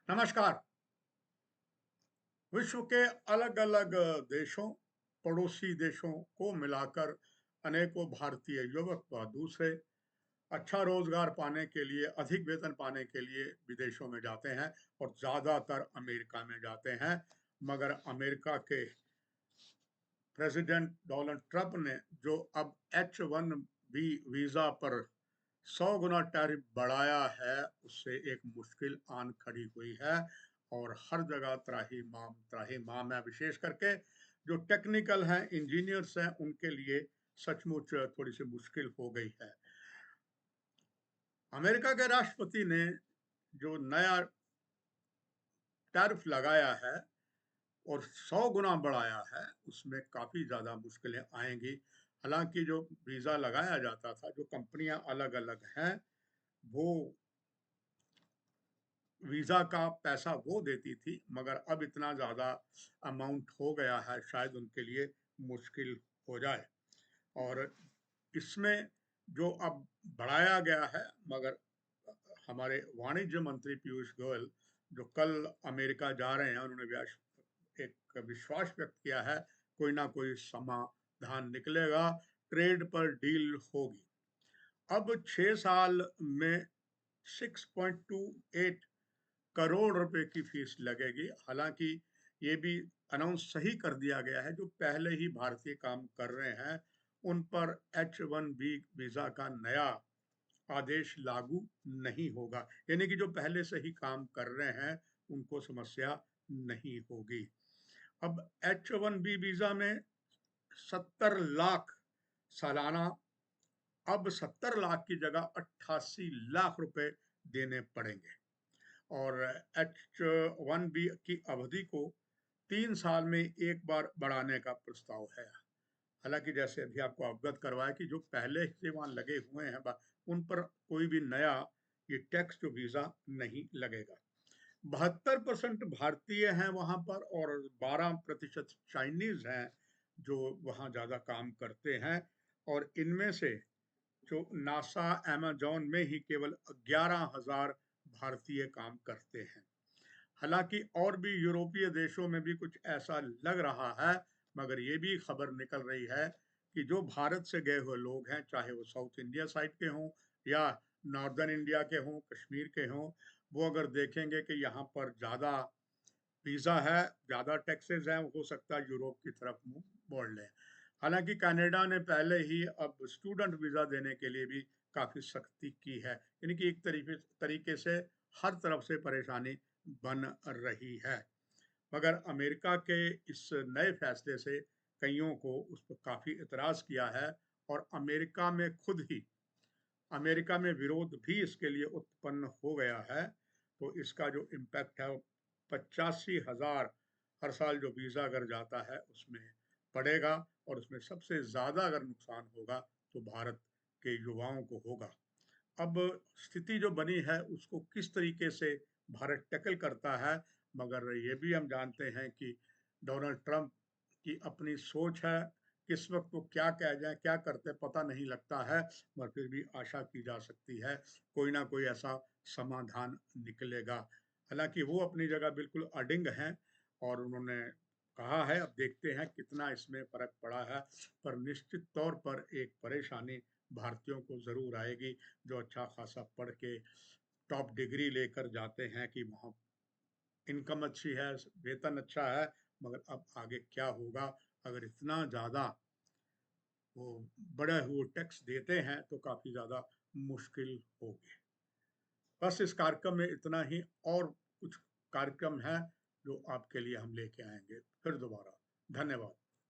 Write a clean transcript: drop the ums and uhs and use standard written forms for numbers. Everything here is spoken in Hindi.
नमस्कार। विश्व के अलग-अलग देशों, पड़ोसी देशों को मिलाकर अनेकों भारतीय युवक व दूसरे अच्छा रोजगार पाने के लिए, अधिक वेतन पाने के लिए विदेशों में जाते हैं और ज़्यादातर अमेरिका में जाते हैं। मगर अमेरिका के प्रेसिडेंट डोनाल्ड ट्रंप ने जो अब H-1B वीज़ा पर 100 गुना टैरिफ बढ़ाया है, उससे एक मुश्किल आन खड़ी हुई है और हर जगह त्राहिमाम है। विशेष करके जो टेक्निकल हैं, इंजीनियर्स हैं, उनके लिए सचमुच थोड़ी-सी मुश्किल हो गई है। अमेरिका के राष्ट्रपति ने जो नया टैरिफ लगाया है और 100 गुना बढ़ाया है, उसमें काफ़ी ज़्यादा मुश्किलें आएँगी। हालाँकि जो वीज़ा लगाया जाता था, जो कंपनियाँ अलग-अलग हैं, वो वीज़ा का पैसा वो देती थी, मगर अब इतना ज़्यादा अमाउंट हो गया है, शायद उनके लिए मुश्किल हो जाए। और इसमें जो अब बढ़ाया गया है, मगर हमारे वाणिज्य मंत्री पीयूष गोयल जो कल अमेरिका जा रहे हैं, उन्होंने एक विश्वास व्यक्त किया है, कोई ना कोई समाधान निकलेगा, ट्रेड पर डील होगी। अब 6 साल में 6.28 करोड़ रुपए की फीस लगेगी। हालांकि ये भी अनाउंस सही कर दिया गया है, जो पहले ही भारतीय काम कर रहे हैं उन पर H-1B वीजा का नया आदेश लागू नहीं होगा, यानी कि जो पहले से ही काम कर रहे हैं उनको समस्या नहीं होगी। अब H-1B वीजा में 70 लाख सालाना, अब 70 लाख की जगह 88 लाख रुपए देने पड़ेंगे और H-1B की अवधि को 3 साल में एक बार बढ़ाने का प्रस्ताव है। हालांकि जैसे अभी आपको अवगत करवाया कि जो पहले से वहां लगे हुए हैं, उन पर कोई भी नया ये टैक्स जो वीजा नहीं लगेगा। 72% भारतीय हैं वहां पर और 12% चाइनीज हैं जो वहां ज्यादा काम करते हैं। और इनमें से जो नासा, अमेजॉन में ही केवल 11,000 भारतीय काम करते हैं। हालांकि और भी यूरोपीय देशों में भी कुछ ऐसा लग रहा है, मगर ये भी खबर निकल रही है कि जो भारत से गए हुए लोग हैं, चाहे वो साउथ इंडिया साइड के हों या नॉर्दर्न इंडिया के हों, कश्मीर के हों, वो अगर देखेंगे कि यहाँ पर ज़्यादा वीज़ा है, ज़्यादा टैक्सेस हैं, हो सकता है यूरोप की तरफ मुंह मोड़ लें। हालांकि कनाडा ने पहले ही अब स्टूडेंट वीज़ा देने के लिए भी काफ़ी सख्ती की है, यानी कि एक तरीके से हर तरफ से परेशानी बन रही है। मगर अमेरिका के इस नए फैसले से कईयों को उस पर काफ़ी इतराज़ किया है और अमेरिका में खुद ही अमेरिका में विरोध भी इसके लिए उत्पन्न हो गया है। तो इसका जो इम्पैक्ट है वो 85,000 हर साल जो वीज़ा अगर जाता है उसमें पड़ेगा और उसमें सबसे ज़्यादा अगर नुकसान होगा तो भारत के युवाओं को होगा। अब स्थिति जो बनी है उसको किस तरीके से भारत टैकल करता है, मगर ये भी हम जानते हैं कि डोनाल्ड ट्रंप की अपनी सोच है, किस वक्त वो क्या कह जाए, क्या करते पता नहीं लगता है, मगर फिर भी आशा की जा सकती है कोई ना कोई ऐसा समाधान निकलेगा। हालांकि वो अपनी जगह बिल्कुल अडिंग हैं और उन्होंने कहा है, अब देखते हैं कितना इसमें फर्क पड़ा है, पर निश्चित तौर पर एक परेशानी भारतीयों को जरूर आएगी जो अच्छा खासा पढ़ के टॉप डिग्री लेकर जाते हैं कि वहाँ इनकम अच्छी है, वेतन अच्छा है, मगर अब आगे क्या होगा अगर इतना ज़्यादा वो बड़े हुए टैक्स देते हैं तो काफ़ी ज़्यादा मुश्किल होगी। बस इस कार्यक्रम में इतना ही, और कुछ कार्यक्रम है जो आपके लिए हम लेके आएंगे फिर दोबारा। धन्यवाद।